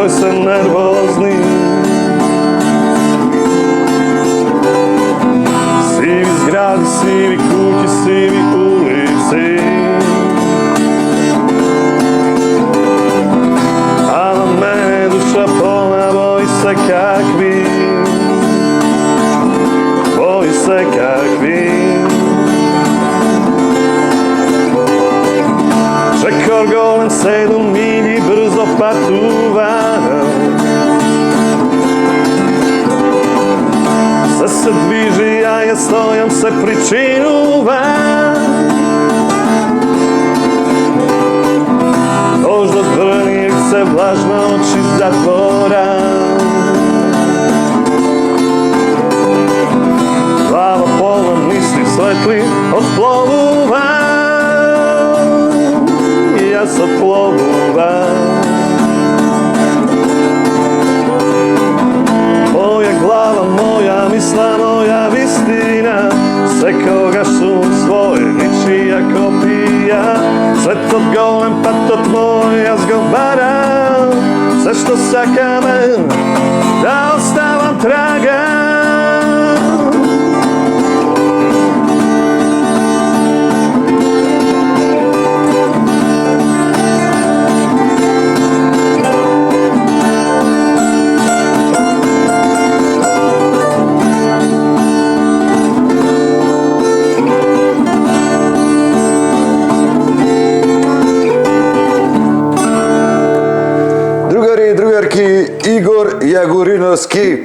Тој се нервозни. Сиви згради, сиви куќи, сиви улици. А на мене душа полна бои се какви. Бои се какви. Чекор голем 7 мили брзо патува. Се движи, а ја стојам се причинува. Дождот врни се влажна очи затвора. Глава полна мисли светли отпловува. И јас отпловувам. Моја глава, моја мисла, моја вистина. Секогаш сум свој, ничија копија. Светот голем, патот мој, јас го барам. Се што сакаме, да оставам трага. Игор Јагориновски,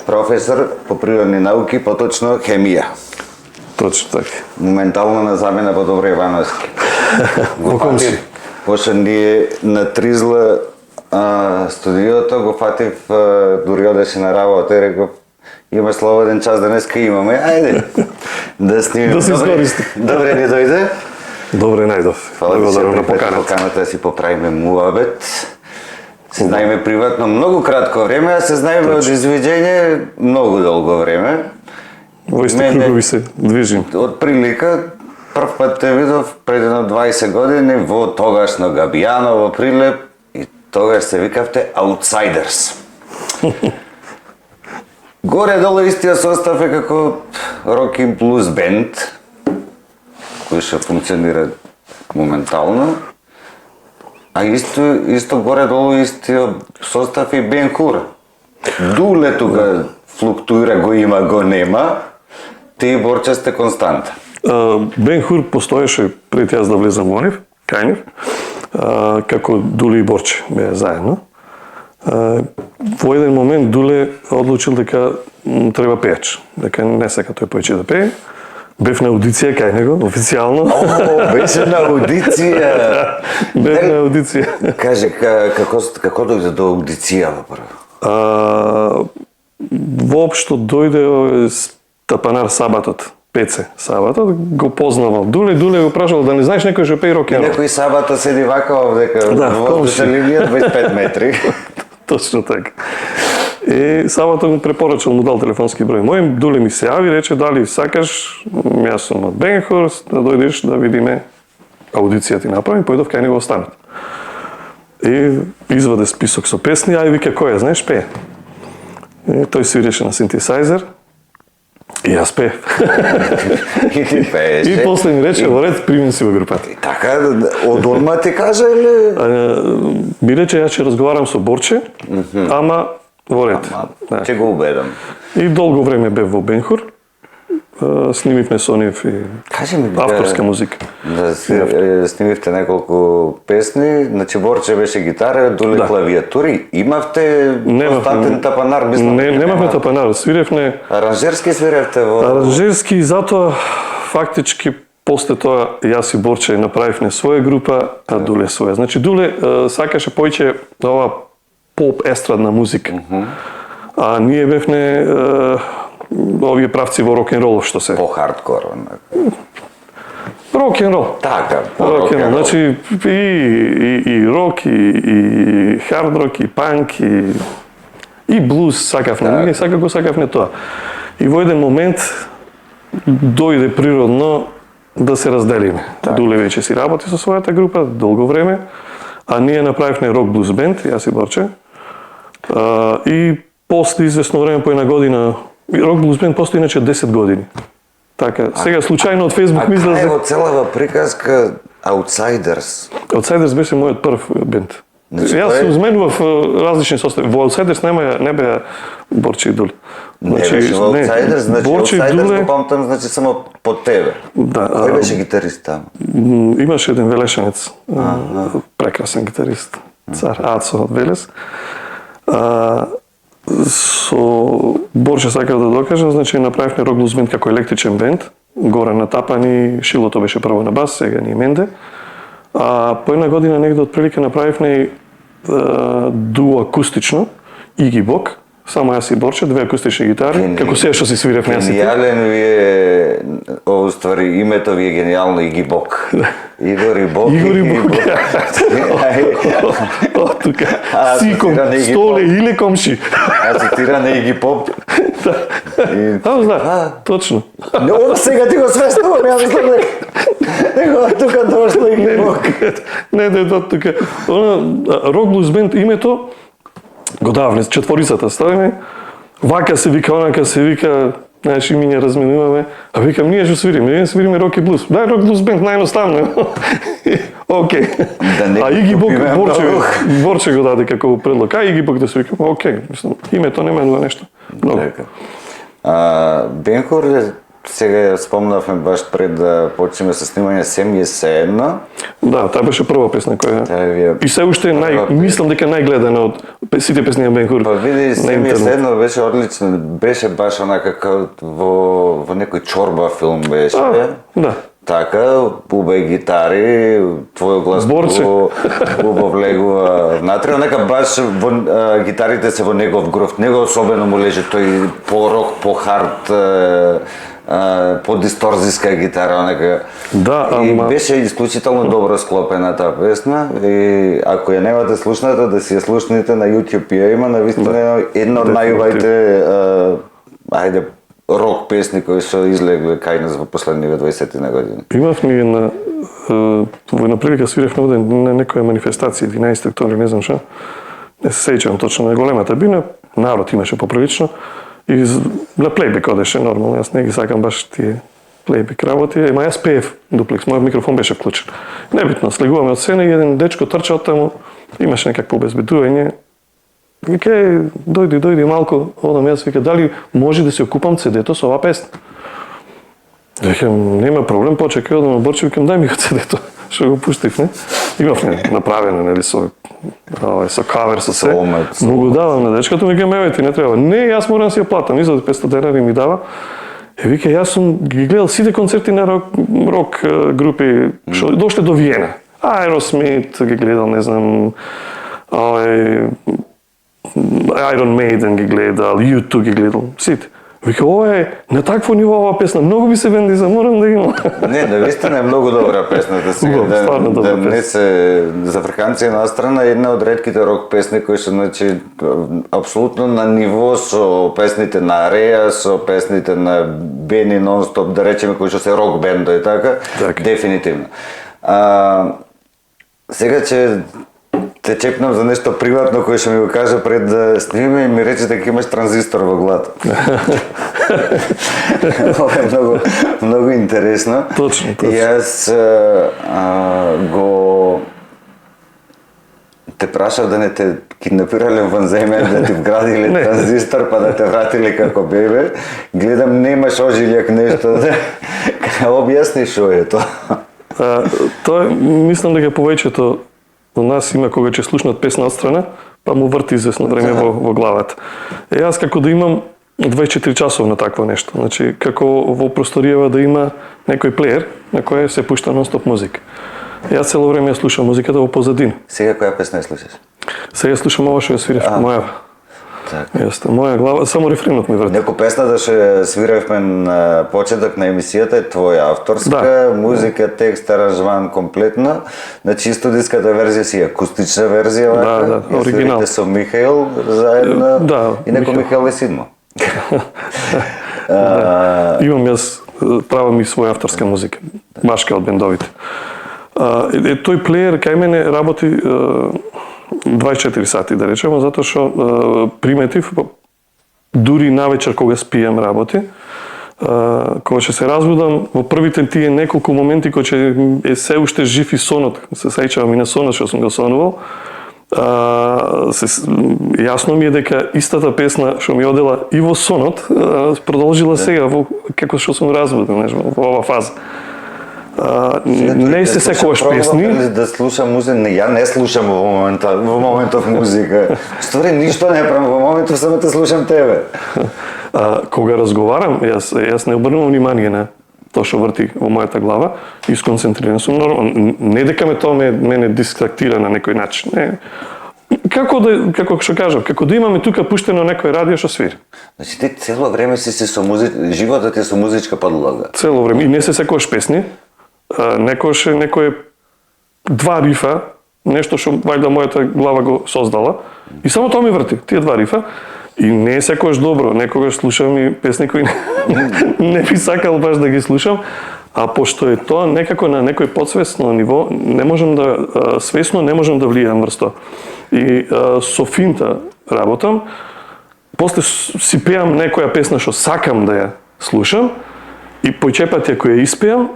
професор по природни науки, поточно хемија. Точно така. Моментално на замена по Добро Ивановски. Во комши. Пошто ние на Тризла студиото го фатив, дури одеше на работа и реков, има слободен час денеска имаме, ајде да снимим. Да се искористи. Добре ни дојде. Добре најдов. Благодарам на поканата да си поправиме муабет. Се знаеме приватно многу кратко време, а се знаеме од извеđење многу долго време. Во исти кругови се движим. Од прилика, прв пат те видов пред 20 години во тогашно Габијаново Прилеп и тогаш се викавте Outsiders. Горе-долу истиот состав е како рок и блуз бенд, кој што функционира моментално. А исто горе-долу истиот состав и Бен Хур. Дуле тука флуктуира, го има, го нема. Тие Борче сте константа. Бен Хур постоеше пред јас да влезам во нив, кај нив, како Дуле и Борче беа заедно. Во еден момент Дуле одлучил дека треба пејач, дека не сака тој повеќе да пее. Бев на аудиција кај него, официјално. Беше на аудиција. Бев на аудиција. Каже, како дојде до аудицијава прво? Воопшто дојде Тапанар Сабатот, Пеце Сабатот, го познавал Дуле го прашал да не знаеш некој што пее рок н рол. Некој Сабата седи вака овдека, во линија 25 метри. Точно така. И Сабата му препорачал, му дал телефонски број мој, Дуле ми се јави, рече дали сакаш, јас сум од Бен Хур, да дојдеш да видиме аудиција ти направим, појдов кај него останат. И изваде список со песни, а и вика која, знаеш, пее. И тој свиреше на синтесајзер и јас пеев. И ти пееше. И после ми рече, во ред, примем си во групата. И така, од одма ти кажа или? Ми рече, ја ќе разговарам со Борче, ама во ред. Ќе го убедам. И долго време бев во Бен Хур. Снимивме со нив и авторска музика. Да снимивте неколку песни, значи Борче беше гитара, Дуле клавиатури. Имавте константен тапанар, мислам? Немавме тапанар, свиревме... Аранжерски свиревте во... Аранжерски, затоа фактички после тоа јас и Борче направивме своја група, а Дуле своја. Значи Дуле сакаше поиќе ова поп естрадна музика. А ние бевме овие правци во рок-н-рол што се. По хардкор. Рок-н-рол. Така, рок-н-рол. Значи и рок, и хард рок, и панк, и блуз сакавме. Ние сакавме тоа. И во еден момент дојде природно да се разделиме. Дуле веќе си работи со својата група долго време, А ние направивме рок блуз бенд, јас и Борче. И после известно време, по една година, рок блуз бенд постои иначе 10 години. Така, сега случајно од Facebook ми А излезе. кај во целава приказка Outsiders? Outsiders беше мојот прв бенд. Значи, Јас тој е- сум зменував различни состави. Во Outsiders не беа Борче и Дуле. Не беше во Outsiders, значи Борче и Outsiders Дуле, го памтам, значи само по тебе. да, Кој беше гитарист таму? имаше еден велешенец, прекрасен гитарист, цар Ацо од Велес. Со Борче сакав да докажам, значи направивме рок блуз бенд како електричен бенд. Горан Натапани, Шилото беше прво на бас, сега ни Менде. А по една година негде отприлика направивме и дуо акустично, Иги Бок, само јас и Борче, две акустични гитари, како се што си свирев јас и ти. Гениален ви е, ово ствари, името ви е гениално, Иги Бок. Игор и Бок. Игор и Бок. О, тука, сиком, цитира на Иги столе Поп. или комши. А цитира на Иги Поп. Да, точно. Не, ово сега ти го свестувам, ја мислам дека тука дошло Иги Бок. Не, тука. Рок блуз бенд името го даваме, четворицата ставиме. Вака се вика, онака се вика, знаеш, и ми не разменуваме. А викам, ние што свириме, ние свириме рок и блуз. Дај рок блуз бенд, најноставно. Окей. Да не А Иги Бок, купиме Борче го даде како предлог. А Иги Бок да се викам, окей. Мислам, името не менува нешто. Много. Бенхур, сега ја спомнавме баш пред да почнеме со снимање Сем е се едно. Да, таа беше прва песна која Таа ви е и се уште мислам дека најгледана од сите песни на Бен Хур. Па види, на Сем е интернет. се едно беше одлично, беше баш онака како во некој чорба филм беше. Да. Така, убави гитари, твојот глас Борче. убаво влегува внатре, онака баш гитарите се во негов грув, него особено му лежи тој по-рок, по-хард, по-дисторзиска гитара, онака. Да, И ама- беше исклучително добро склопена таа песна и ако ја немате слушната, да си ја слушнете на YouTube ја има, навистина една од најубавите ајде рок песни кои што излегле кај нас во последниве 20 на години. Имав ни на во една прилика свиревме овде на некоја манифестација 11 октомври, не знам што. Не се сеќавам точно на големата бина, народ имаше поприлично и на плейбек одеше нормално, јас не ги сакам баш тие плейбек работи, ама јас пеев дуплекс, мојот микрофон беше вклучен. Небитно, слегуваме од сцена и еден дечко трча од таму, имаше некакво обезбедување. Вика, дојди малку, одам јас, вика, дали може да се окупам CD-то со оваа песна? Викам, нема проблем, почекај, одам на Борче, викам, дај ми го CD-то, што го пуштив, не? Имав направено, нели, со кавер, со се. Омет, Му го давам на дечкото, викам, еве ти не треба. Не, јас морам да си ја платам, извади 500 денари ми дава. И вика, јас сум ги гледал сите концерти на рок групи, што дошле до Виена. Aerosmith ги гледал, не знам, Iron Maiden ги гледал, U2 ги гледал, сите. Вика, ова е на такво ниво ова песна, многу би се венди, за морам да имам. Не, навистина е многу добра песната сега. Убав, стварно добра да не се за Африканци на страна е една од ретките рок песни кои се значи апсолутно на ниво со песните на Ареја, со песните на Бени Нонстоп, да речеме кои што се рок бендови, така? Така. Дефинитивно. Сега че те чекнам за нешто приватно кое што ми го кажа пред да снимаме и ми рече дека имаш транзистор во главата. Ова е многу интересно. Точно. И јас го те прашав да не те киднапирале во земја, да ти вградиле Не. транзистор, па да те вратиле како бебе. Гледам, немаш ожилјак нешто. Објасни што е тоа. Тоа е, мислам дека повеќето у нас има кога ќе слушнат песна отстрана, па му врти известно време во главата. Јас како да имам 24 часов на такво нешто, значи како во просторијава да има некој плеер на кој се пушта нон-стоп музика. Јас цело време ја слушам музиката во позадина. Сега која песна ја слушаш? Сега слушам ова што ја свирев, моја. Така. Јесте, моја глава, само рефренот ми врти. Неко песната што ја свиравме на почеток на емисијата е твоја авторска, музика, текст, аранжман комплетно. Значи студиската верзија си е акустична верзија, вака. Да, Ја оригинал. свирите со Михаил заедно. Да, И неко Михаил е сидмо. Имам јас, правам и своја авторска музика, баш кај од бендовите. Тој плеер кај мене работи 24 сати, да речеме, затоа што приметив, дури навечер кога спијам работи, кога ќе се разбудам, во првите тие неколку моменти кога ќе е се уште жив и сонот, се сеќавам и на сонот што сум го сонувал, јасно ми е дека истата песна што ми одела и во сонот, продолжила сега како што сум разбуден, во ова фаза. Не се секогаш песни. Да слушам музика, ја не слушам во моментов музика. Стори ништо не правам во моментов, само те слушам тебе. Кога разговарам, јас не обрнувам внимание на тоа што врти во мојата глава и сконцентриран сум нормално. Не дека мене дистрактира на некој начин. Не. Како што кажав, како да имаме тука пуштено некој радио што свири. Значи ти цело време си со музика, животот е со музичка подлога. Цело време и не се секогаш песни. Некојаш е некој два рифа, нешто што вајда мојата глава го создала и само тоа ми врти, тие два рифа. И не е секогаш добро, некогаш слушам и песни кои не би сакал баш да ги слушам, а пошто е тоа некако на некој подсвесно ниво, не можам да свесно не можам да влијам врз тоа. И со финта работам, после си пеам некоја песна што сакам да ја слушам и појчепат ја која испеам,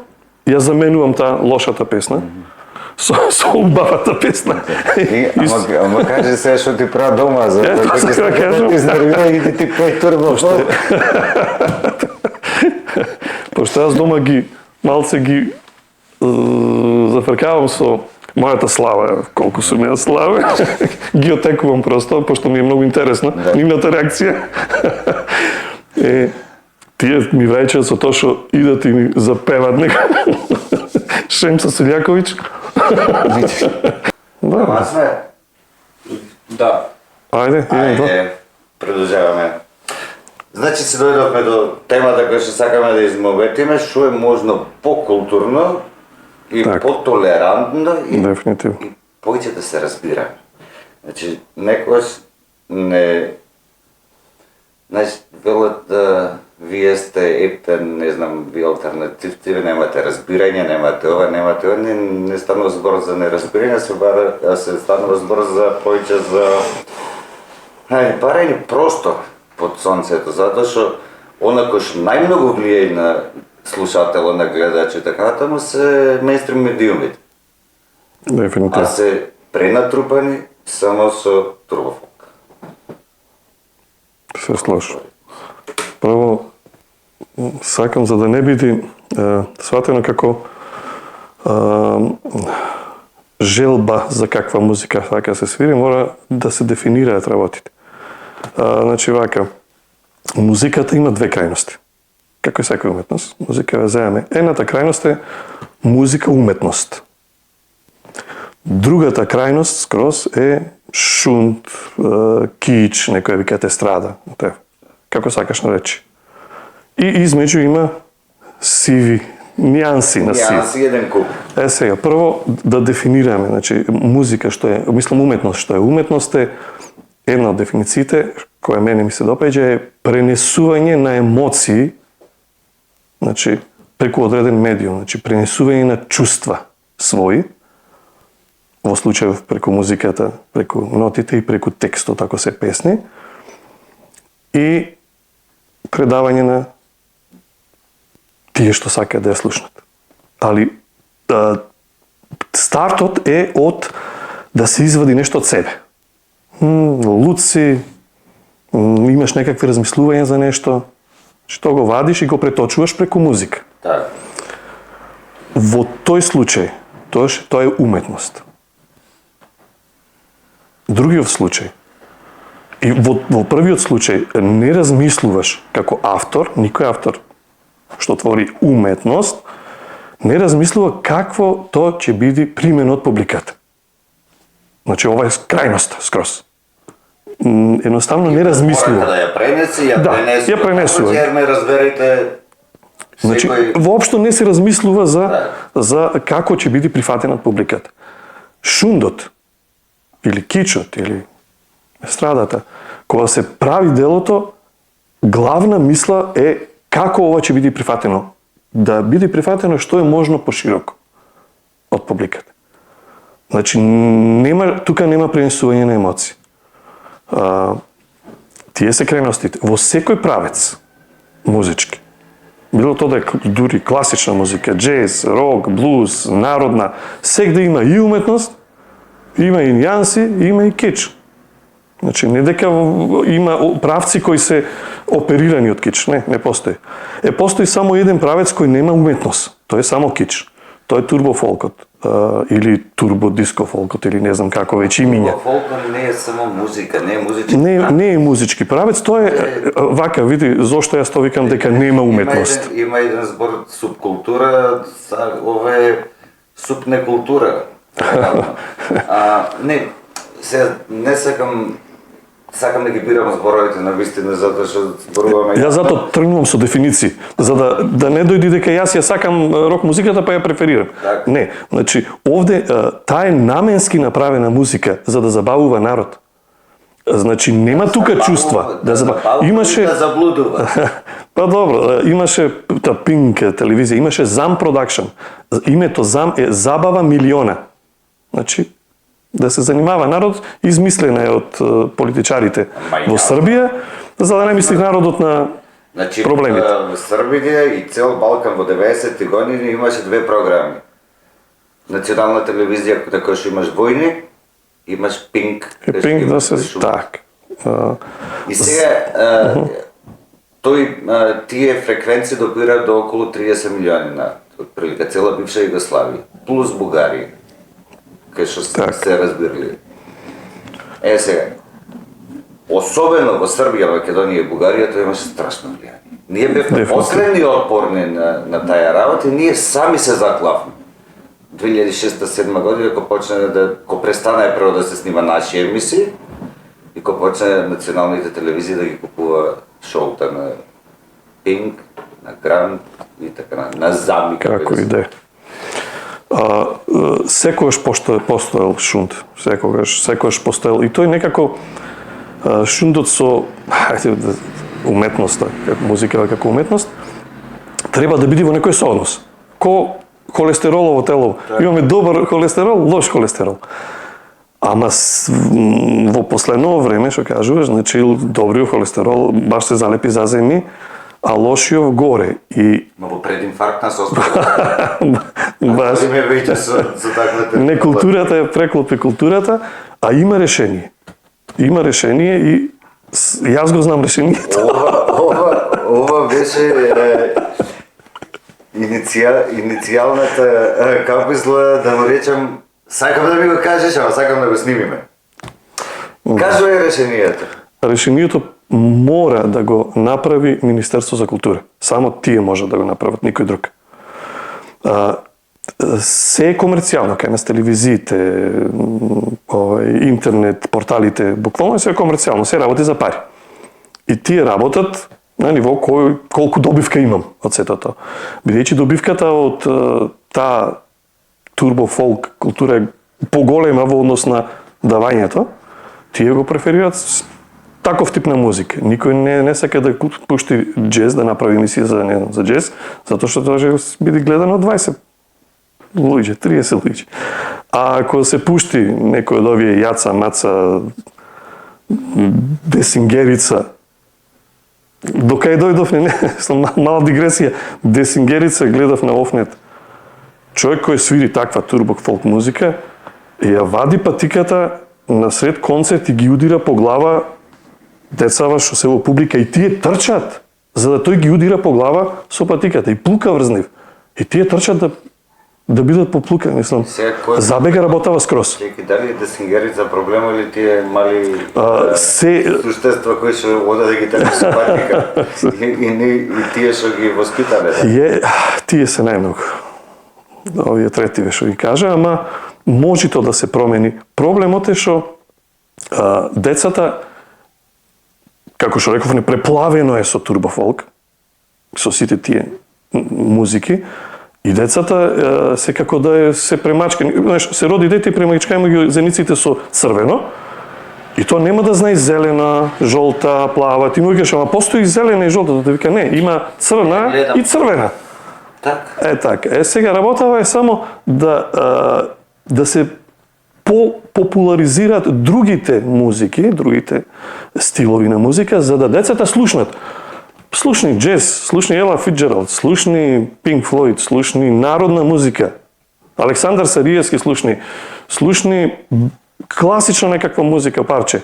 ја заменувам таа лошата песна со убавата песна. Ама кажи се што ти прави дома, за да ти изнервира и ти пеј турбо. Пошто јас дома малце ги зафркавам со мојата слава, колку сум ја слава, ги отекувам просто, пошто ми е многу интересно, нивната реакција. Тие ми враќаат со тоа што идат и ми запеват некој Шемса Селјаковиќ. Ама сме? Да. Ајде, продолжаваме. Значи се дојдовме до темата која што сакаме да измоветиме, што е можно покултурно и потолерантно и повеќе да се разбира. Значи, некојаш не... Значи, велат да вие сте ептен, не знам, ви алтернативци, немате разбирање, немате ова, не станува збор за неразбирање, се станува збор за повеќе за барање простор под сонцето, затоа што она кој што најмногу влијае на слушателот, на гледачот, така натаму се мејнстрим медиумите. Дефинитивно. А се пренатрупани само со турбофолк. Се слушам. Прво, сакам за да не биде сватено како желба за каква музика сака се свири, мора да се дефинираат работите. Значи вака, музиката има две крајности. Како и секоја уметност, музика ја земеме. Едната крајност е музика-уметност. Другата крајност скроз е шунт, кич, некоја викате страда. Како сакаш наречи. И измеѓу има сиви, нијанси на сиви. Нијанси еден куп. Сега, прво да дефинираме, значи музика што е, мислам уметност што е. Уметност е една од дефинициите која мене ми се допаѓа е пренесување на емоции, значи преку одреден медиум, значи пренесување на чувства своји, во случајов преку музиката, преку нотите и преку текстот, ако се песни, и предавање на тие што сакаат да ја слушнат. Али стартот е од да се извади нешто од себе. Луд си, имаш некакви размислувања за нешто, што го вадиш и го преточуваш преку музика. Так. Во тој случај, тоа е уметност. Другиот случај, и во првиот случај не размислуваш како автор, никој автор што твори уметност, не размислува какво тоа ќе биде примено од публиката. Значи, ова е крајност, скроз. Едноставно не размислува. Да ја пренеси, ја пренесува. Ја ме разберете. Значи, воопшто не се размислува за како ќе биде прифатен од публиката. Шундот, или кичот, или естрадата, кога се прави делото, главна мисла е како ова ќе биде прифатено. Да биде прифатено што е можно пошироко. од публиката. Значи, тука нема пренесување на емоции. Тие се крайностите. Во секој правец музички, било то да е дури класична музика, джез, рок, блуз, народна, сегде има и уметност, има и нијанси, има и кич. Значи, не дека има правци кои се оперирани од кич, не постои. Постои само еден правец кој нема уметност, тој е само кич. Тој е турбофолкот, или турбодискофолкот, или не знам како веќе имиња. Турбофолкот не е само музика, не е музички. Не е музички правец, тој е вака, види, зошто јас тоа викам дека нема уметност. Има еден збор субкултура, ова е субнекултура. Не сакам да ги бирам зборовите на вистина, затоа што зборуваме. Јас затоа тргнувам со дефиниции, за да не дојди дека јас ја сакам рок музиката па ја преферирам. Так. Не, значи овде таа е наменски направена музика за да забавува народ. Значи нема тука чувства, имаше да заблудува. Па добро, имаше Pink телевизија, имаше Zam Production. Името Zam е Забава милиона. Значи да се занимава народ, измислена е од политичарите во Србија, за да не мисли народот на проблемите. Во Србија и цел Балкан во 90-ти години имаше две програми. Национална телевизија на која што имаш војни, имаш Pink. Pink да се так. И сега тие фреквенции допираат до околу 30 милиони на отприлика цела бивша Југославија, плюс Бугарија, кај што се разбирали. Сега, особено во Србија, Македонија и Бугарија, тоа имаше страшно влијание. Ние бевме последни отпорни на тая работа и ние сами се заклавме. 2006-2007 година, кога престана прво да се снима наши емисии и кога почна националните телевизии да ги купува шоута на Pink, на Грант и така на Зами. Како и да е. Секогаш постоел шунт, секогаш постоел и тој некако шунтот со уметноста, како музика како уметност, треба да биде во некој сооднос. Ко холестеролово тело. Имаме добар холестерол, лош холестерол. Ама во последно време, што кажуваш, значи добриот холестерол баш се залепи за земи, а лошиот горе. Ма во прединфарктна состојба. Баш. Не, културата ја преклопи културата, а има решение. Има решение и јас го знам решението. Ова беше иницијалната, како изгледа да му речам, сакам да ми го кажеш, ама сакам да го снимиме. Кажувај решението. Решението мора да го направи Министерство за култура. Само тие може да го направат, никој друг. Се е комерцијално, кај нас телевизиите, интернет, порталите, буквално се е комерцијално, се работи за пари. И тие работат на ниво колку добивка имам од сето тоа. Бидејќи добивката од таа турбо-фолк култура е поголема во однос на давањето, тие го преферираат таков тип на музика. Никој не сака да пушти джез, да направи емисија за джез, затоа што тоа ќе биде гледано од 20 луѓе, 30 луѓе. А ако се пушти некој од овие Јаца, Маца, Десингерица, до кај дојдов, мала дигресија, Десингерица гледав на Офнет. Човек кој свири таква турбо-фолк музика, ја вади патиката на сред концерт и ги удира по глава децава што се во публика и тие трчат, за да тој ги удира по глава со патиката и плука врз нив. И тие трчат да бидат поплука, мислам. Забега работава скрос. Чеки, дали Десингерица проблема или тие мали суштества кои што одат да ги трчат со патика и тие што ги воспитале? Тие се најмногу. Овие третиве што ги кажа, ама може тоа да се промени. Проблемот е што децата, како што реков, преплавено е со турбофолк, со сите тие музики, и децата се како да се премачкани. Се роди дете и премачкајме ги зениците со црвено, и тоа нема да знае зелена, жолта, плава. Ти му викаш, ама постои зелена и жолта, да вика не, има црвена и црвена. Така. Така. Сега работава е само да се популаризираат другите музики, другите стилови на музика, за да децата слушнат. Слушни джез, слушни Ела Фицджералд, слушни Пинк Флойд, слушни народна музика. Александар Сариевски слушни класична некаква музика, парче.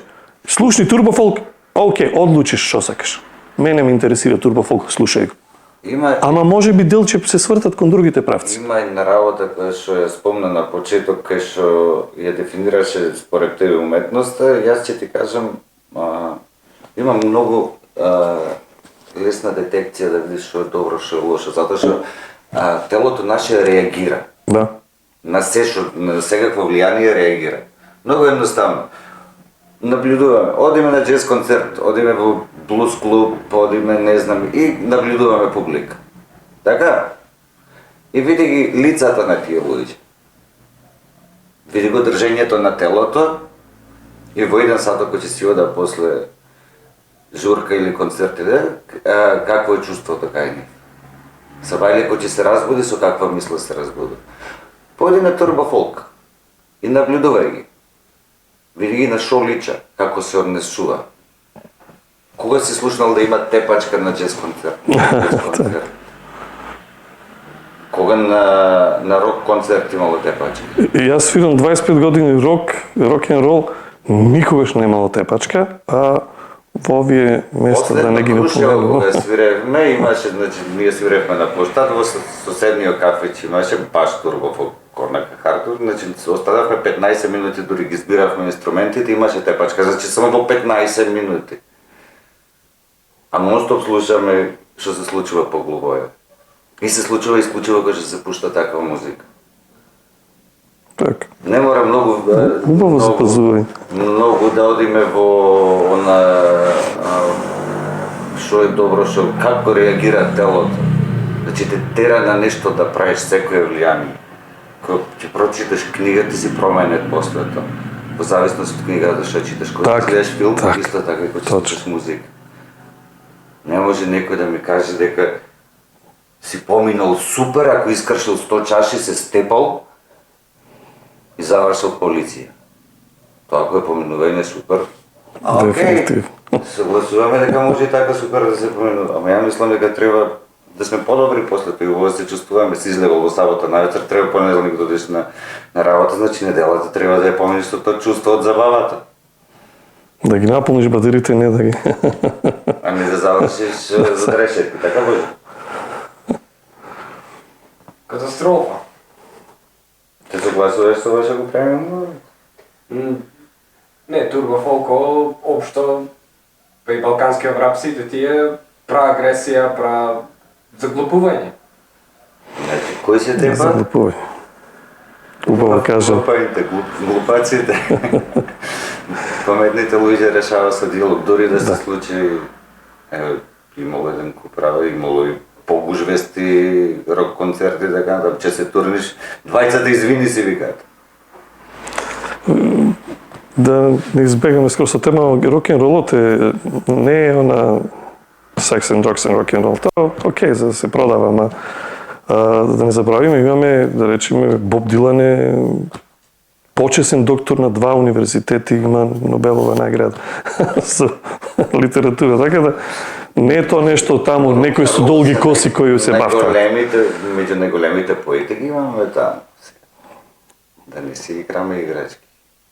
Слушни турбофолк, окей, одлучиш што сакаш. Мене ме интересира турбофолк, слушај го. Ама може би делче се свртат кон другите правци. Има една работа која што ја спомна на почеток, кај што ја дефинираше според тебе уметноста. Јас ќе ти кажам, имам многу лесна детекција да видиш што е добро, што е лошо, затоа што телото наше реагира. Да. На секакво влијание реагира. Многу едноставно. Наблюдуваме, одиме на джез концерт, одиме во блуз клуб, одиме, не знам, и наблюдуваме публика. Така? И види ги лицата на тие луѓе. Види го држењето на телото и во еден сат ако ќе си ода после журка или концерт какво е чувството кај нив. Сабајле кој ќе се разбуди, со каква мисла се разбуди. Поди на турбофолк и наблюдувај ги. Види ги на шо лича, како се однесува. Кога си слушнал да има тепачка на джез концерт? Кога на рок концерт имало тепачка? И јас свирам 25 години рок н рол, никогаш не имало тепачка, а во овие места да не ги напоменувам. Кога свиревме, имаше, значи, ние свиревме на площад, во соседниот кафеќ имаше баш турбофолк на Хартур, значи остававме 15 минути, дури ги збиравме инструментите, имаше тепачка, значи само во 15 минути. А нон-стоп слушаме што се случува по глубоја. И се случува исклучиво кога се пушта таква музика. Так. Не мора многу запазување. Многу да одиме во што е добро, како реагира телото. Значи те тера на нешто да правиш секое влијание. Кога ќе прочиташ книга, ти си променет после тоа. По зависност од книгата што читаш, кога гледаш филм, исто така и кога слушаш музика. Не може некој да ми каже дека си поминал супер, ако искршил 100 чаши, се степал и завршил полиција. Тоа ако е поминување супер, окей, согласуваме дека може и така супер да се поминува. Ама ја мислам дека треба да сме подобри после тоа, во се чувствуваме, си излегол во сабота највечер, треба понеделник да одиш на работа, значи неделата треба да ја поминиш со тоа чувство од забавата. Да ги наполниш батериите, не да ги... Ами да завршиш за решетки, така може? Катастрофа. Те согласуваш со ваше го правиме? Не, турбофолко, општо, па и балканскиот рап, сите тие пра агресија, пра заглупување. Значи, кој се тепа? Заглупување. Убаво кажа. Глупаците. Паметните луѓе решава со диалог, дори да се случи, имало еден куп имало и погужвести рок концерти, така, да че се турниш, двајцата извини си викаат. Да не избегаме скоро со тема, рок-н-ролот не е она секс and drugs and rock-н-рол. Тоа окей, за да се продава, ама да не забравиме, имаме, да речеме, Боб Дилан е почесен доктор на 2 универзитети, има Нобелова награда за литература, така да не е тоа нешто таму, некој со долги коси кои се бафта. Меѓу најголемите поети ги имаме таму. Да не си играме играчки.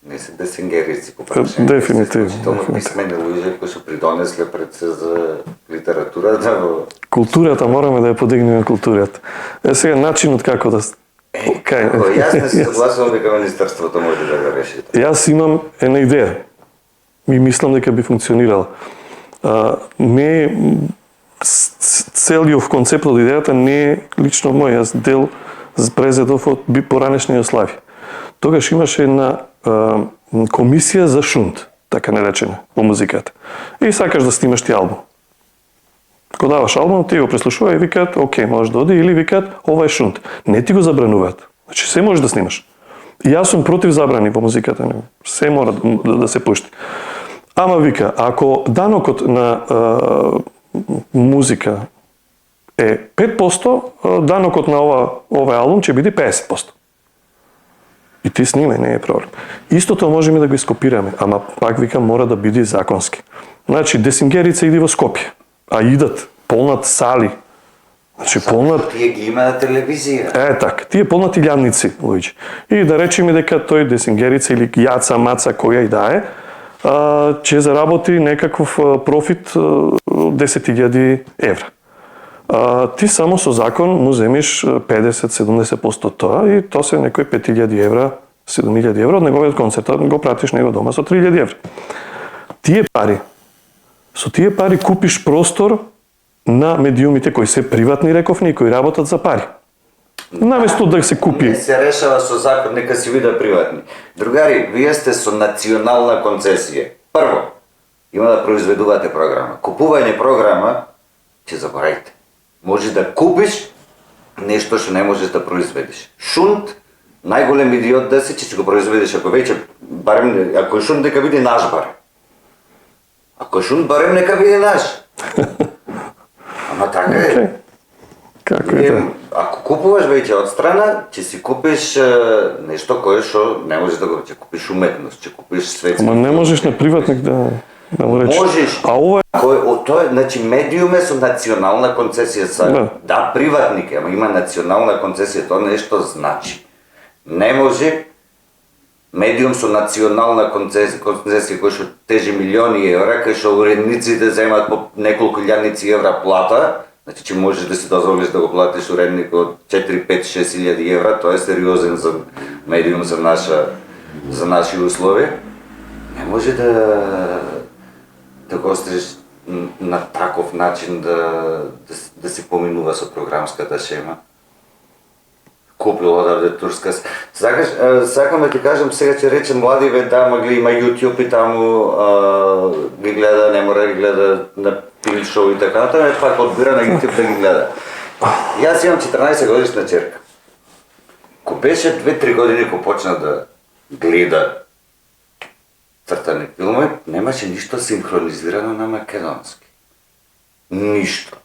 Не се десенгерици по прашање. Дефинитивно. Исклучително писмени луѓе кои што придонесле пред се за литературата во... Културата, мораме да ја подигнеме културата. Сега начинот како да... Јас не се согласувам дека министерството може да го реши. Јас имам една идеја и мислам дека би функционирала. Не целиот концепт од идејата не е лично мој, јас дел презедов од поранешни Југославија. Тогаш имаше една комисија за шунт, така наречена, во музиката. И сакаш да снимаш ти албум. Кога даваш албум, ти го преслушува и викаат, окей, може да оди, или викаат, ова е шунт. Не ти го забрануваат. Значи, се може да снимаш. И јас сум против забрани во музиката. Се мора да се пушти. Ама вика, ако данокот на музика 5% данокот на овој албум ќе биде 50%. И ти снимај, не е проблем. Истото можеме да го ископираме, ама пак викам мора да биде законски. Значи, Десингерица иди во Скопје, а идат полнат сали. Значи, полнат... Тие ги има на телевизија. Така, тие полнати илјадници, луѓе. И да речеме дека тој Десингерица или Јаца, Маца, која и да е, ќе заработи некаков профит 10.000 евра. Ти само со закон му земиш 50-70% тоа и то се некои 5.000 евра, 7.000 евра од неговиот концерт, го пратиш него дома со 3.000 евра. Со тие пари купиш простор на медиумите кои се приватни, рековни, кои работат за пари. Наместо да се купи... Не се решава со закон, нека си биде приватни. Другари, вие сте со национална концесија. Прво, има да произведувате програма. Купување програма, ќе заборавите. Може да купиш нешто што не можеш да произведеш. Шунт, најголем идиот да си, ќе го произведеш, ако веќе, барем, ако е шунт, дека биде наш барем. Ако е шунт, барем, нека биде наш. Ама така е. Како е тоа? Ако купуваш веќе од страна, ќе си купиш нешто кое што не можеш да го, ќе купиш уметност, ќе купиш светски. Ама не можеш на приватник да му речеш. Можеш. А ова Тоа е, значи, медиум е со национална концесија. Да, приватник е, ама има национална концесија, тоа нешто значи. Не може медиум со национална концесија кој што тежи милиони евра, кај што уредниците земаат по неколку илјадници евра плата, значи че можеш да си дозволиш да го платиш уредник од 4, 5, 6 илјади евра, тоа е сериозен за медиум за наши услови. Не може да го оставиш на таков начин да се поминува со програмската шема. Купил одавде турска. Сакам да ти кажам, сега ќе речем младиве, да, магли има YouTube и таму ги гледа, не мора да ги гледа на пил шоу и така натаму, пак одбира на YouTube да ги гледа. Јас имам 14 годишна черка. Ко беше 2-3 години ко почна да гледа цртани филми, немаше ништо синхронизирано на македонски. Ништо.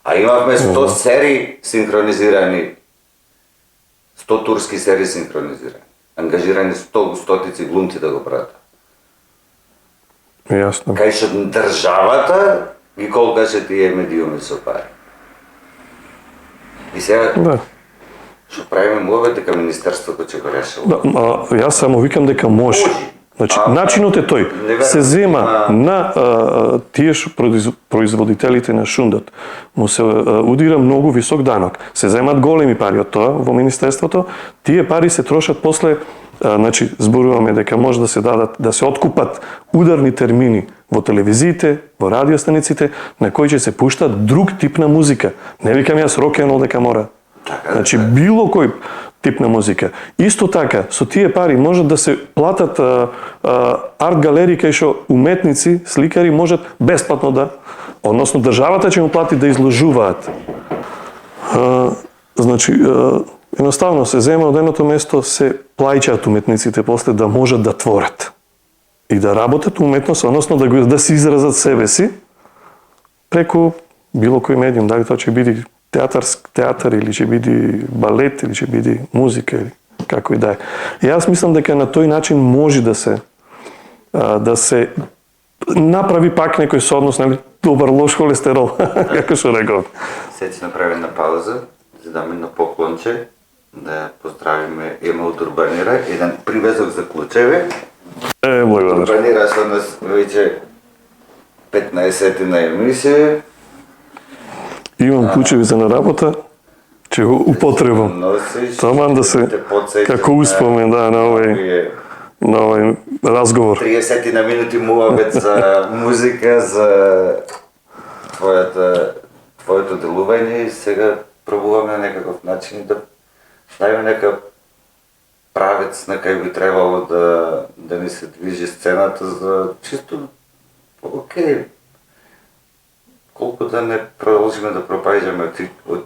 А имавме 100 серии синхронизирани, 100 турски серии синхронизирани. Ангажирани стотици глумци да го прават. Јасно. Кај што државата ги колкаше тие медиуми со пари. И сега, Да. што правиме муавет дека Министерството ќе го решава. Да, јас само викам дека може. Значи, начинот е тој. Се зема на тие производителите на шундат, му се удира многу висок данок. Се земат големи пари од тоа во Министерството, тие пари се трошат после, значи, зборуваме дека може да се дадат, да се откупат ударни термини во телевизиите, во радиостаниците, на кои ќе се пушта друг тип на музика. Не викам јас рок-н-рол дека мора. Значи, било кој тип на музика. Исто така, со тие пари можат да се платат арт галерии кај што уметници, сликари можат бесплатно да, односно државата ќе му плати да изложуваат. Значи, едноставно се зема од едното место, се плаќаат уметниците после да можат да творат и да работат уметност, односно да се изразат себе си преку било кој медиум, дали тоа ќе биде театар или ќе биде балет или ќе биде музика или како и да е. Јас мислам дека на тој начин може да се направи пак некој сооднос, нели, добар лош холестерол, како што реков. Сега ќе направиме на пауза, за да даме на поклонче, да поздравиме Емил Дурбанира, еден привезок за клучеви. Благодарам. Дурбанира со нас веќе 15 на емисија. Имам клучеви за на работа, ќе го употребам. Таман да се, како успомен, да, на овој разговор. 30 на минути муавет за музика, за твоето делување и сега пробуваме на некаков начин да ставиме некаков правец на кај би требало да ни се движи сцената за чисто окей. Колку да не продолжиме да пропаѓаме,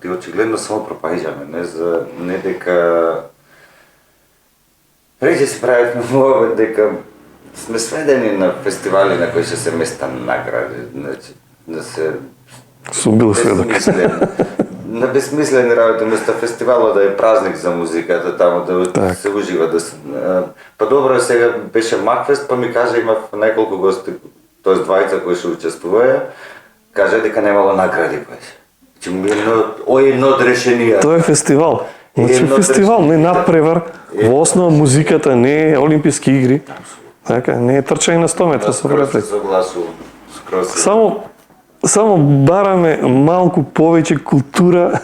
ти очигледно само пропаѓаме, не дека преќе си правихме муавет дека сме сведени на фестивали на кои ќе се места награди, значи да се Сум бил сведок. На безсмислени работи, вместо фестивала да е празник за музиката, тамо да Так. се ужива. Па добро, сега беше Макфест, па ми кажа, имав неколку гости, тоест двајца кои ще учествуваја, кажа дека немало награди беше. Едно од решенија. Тоа е фестивал. Значи Едно фестивал, не трчање. надпревар. Во основа музиката не е олимписки игри. Така, не е трчање на 100 метра со Скроз се рефлек. согласувам. Скроз се. Само бараме малку повеќе култура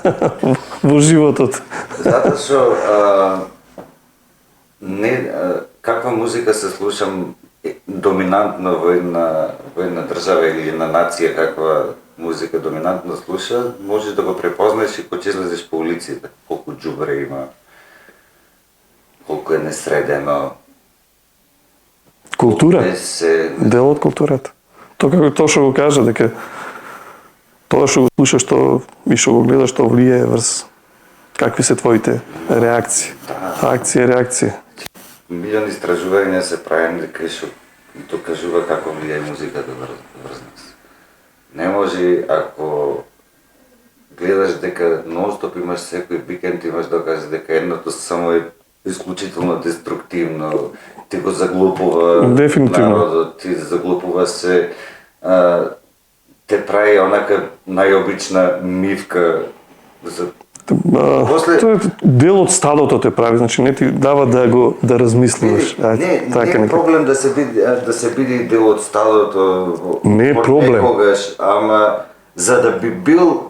во животот. Затоа што каква музика се слушам доминантно во една држава или една нација, каква музика доминантно слуша, можеш да го препознаеш и кога излезеш по улиците, колку џубре има, колку е несредено. Култура, дел од културата. Тоа како тоа што го кажа, дека тоа што го слушаш, и што го гледаш, тоа влијае врз какви се твоите реакции. Акција, реакција. Милиони истражувања се правени дека што докажува како влијае музиката врз нас. Не може, ако гледаш дека нон-стоп имаш секој викенд, имаш доказ дека едното само е исклучително деструктивно, ти го заглупува народот, ти заглупува се, те прави онака најобична мивка за Тоа е дел од стадото те прави, значи не ти дава да размислуваш. Не е проблем да се биде дел од стадото. Не е проблем. Некогаш, ама за да би бил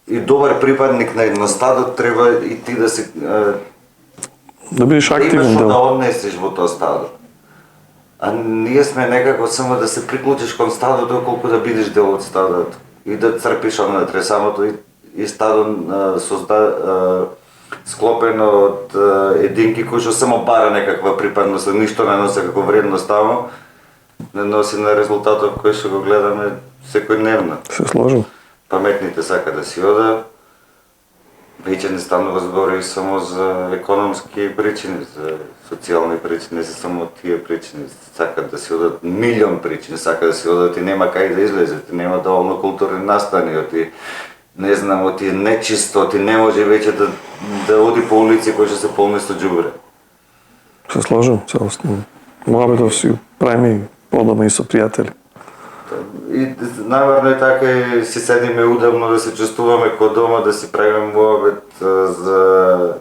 и добар припадник на едно стадо, треба и ти да се да бидеш активен имаш дел. да однесеш во тоа стадо. А ние сме некако само да се приклучиш кон стадото, колку да бидеш дел од стадото и да црпиш однатре самото и стадо склопено од единки кои што само бара некаква припадност, ништо не носи како вредност тамо, не носи на резултатот кој што го гледаме секојдневно. Се сложим. Паметните сака да си ода, веќе не станува збори само за економски причини, за социјални причини, не се само тие причини, сакат да си одат милион причини, сака да си одат и нема кај да излезат, нема доволно културни настани, не знам, оти нечисто, ти не може веќе да оди по улици кои што се полни со џубре. Се сложим, целосно. Муабетов си правиме одама и со пријатели. И наварно е така и си седиме удобно да се чувствуваме кod дома, да си правиме муабет за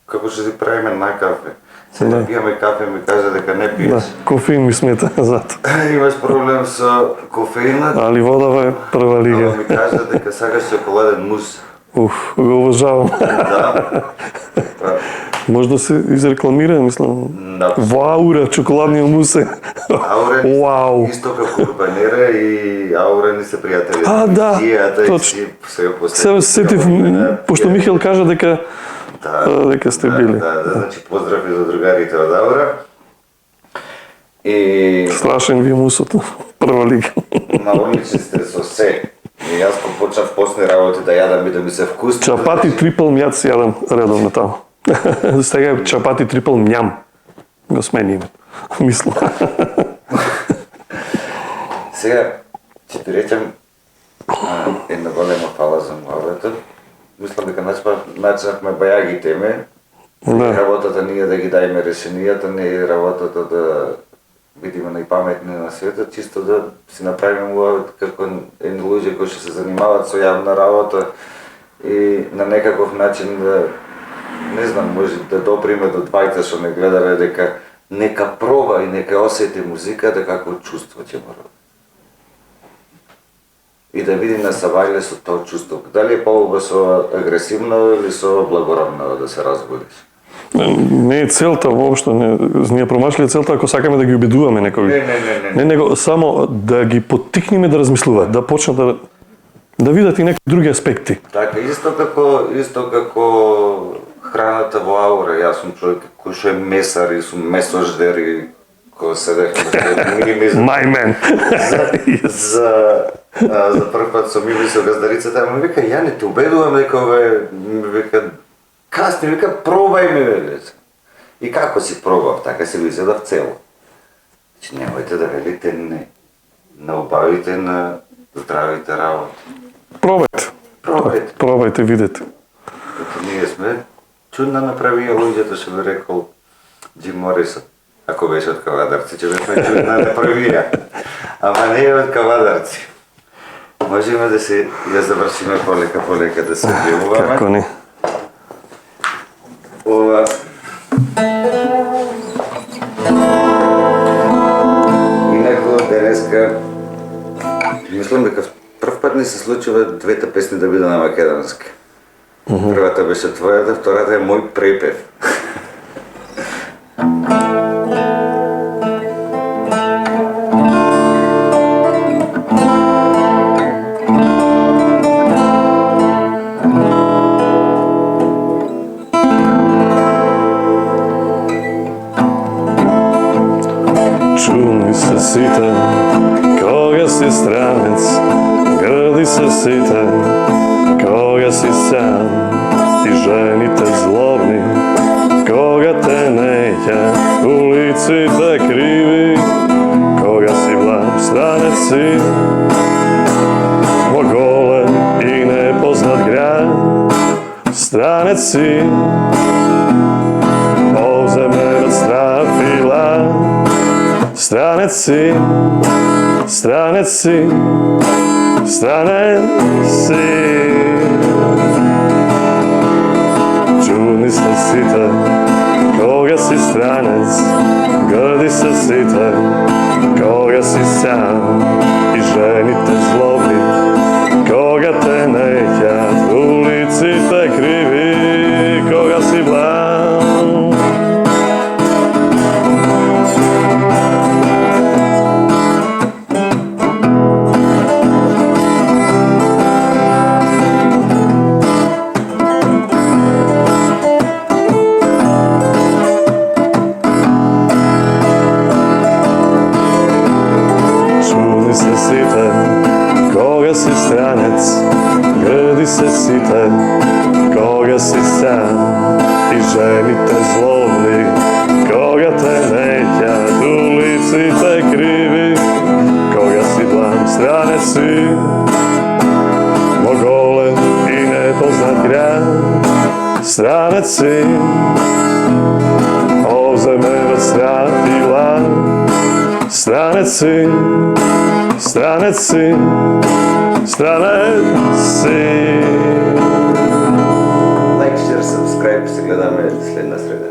како што си правиме на кафе. Сега пиеме кафе, ми кажа дека не пиеш. Да, кофеин ми смета зато. Имаш проблем со кофеинот. Али водава е прва Ама лига. ми кажа дека сакаш чоколаден мус. Го уважавам. Да. Може да се изрекламира, мислам. Да. Во Аура, чоколадниот мус е. Аурен Вау. исто како Урбанера и Аурен се пријатели. А, да, точно. Се сетив, пошто Михел кажа дека сте били. Да, значи поздрави за другарите од Аура. И Страшен ви е мусот. Прва лига. наодлични сте со се. И јас кога почнав посни работи да јадам и да ми се вкусни. Чапати трипл мјад си јадам редовно таму. Сега е чапати трипл мјам. Го смени име. Мислам. Сега, ќе ти речем една голема фала за муабетот. Мислам дека начнавме бајаги теме. Да. Работата ние да ги дајме решенијата, не е работата да бидеме најпаметни на светот, чисто да си направиме муабет како едни луѓе кои што се занимаваат со јавна работа и на некаков начин да, не знам, може да доприме до двајца што не гледале дека нека проба и нека осети музиката како чувство ќе му роди. И да види на савајле со тоа чувство. Дали е полуба со агресивно или со благородно да се разбудиш? Не е целта воопшто, ние промашли целта ако сакаме да ги убедуваме некои. Не, него само да ги поттикнеме да размислуваат, да почнат да видат и некои други аспекти. Така, исто како храната во Аура, јас сум човек кој што е месар и сум месождер и кога седехме My man. за прв пат со Мими со газдарицата, ама вика, ја не те убедувам дека вика, касни, вика, пробај ми, велите. И како си пробав, така си го изедав цело. Значи, немојте да велите не. Наубавите на здравите работи. Пробайте. Пробайте. Пробайте, видете. Като ние сме, чудна направија луѓето, што би рекол Джим Морисон. Ако беше од Кавадарци, че бехме чудна направија. Ама не е од Кавадарци. Можеме да завршиме полека да се одјавуваме. Како не? Ова... Инако денеска мислам дека прв пат ни се случува двете песни да биде на македонски. Првата беше твојата, втората е мој препев. Чуни се сите, кога си странец, грди се сите, кога си сам, и жените злобни, кога те неќа, улиците криви, кога си влам странец си, во голем и непознат град, странец си, оземен од страф и лад. Странец си, странец си, странец си. Чудни се сите, кога си странец, грди се сите, кога си сам, и жените злобни, кога те неќат, улиците криви, кога си блам. се сите, кога си странец, грди се сите, кога си сам, и жените злобни, кога те неќат, улиците криви, кога си блам, странец си, во голем и непознат град, странец си, оземен од страх и лад, странец си, странец си, странец си. Лайк, share, subscribe, се гледаме следна среда.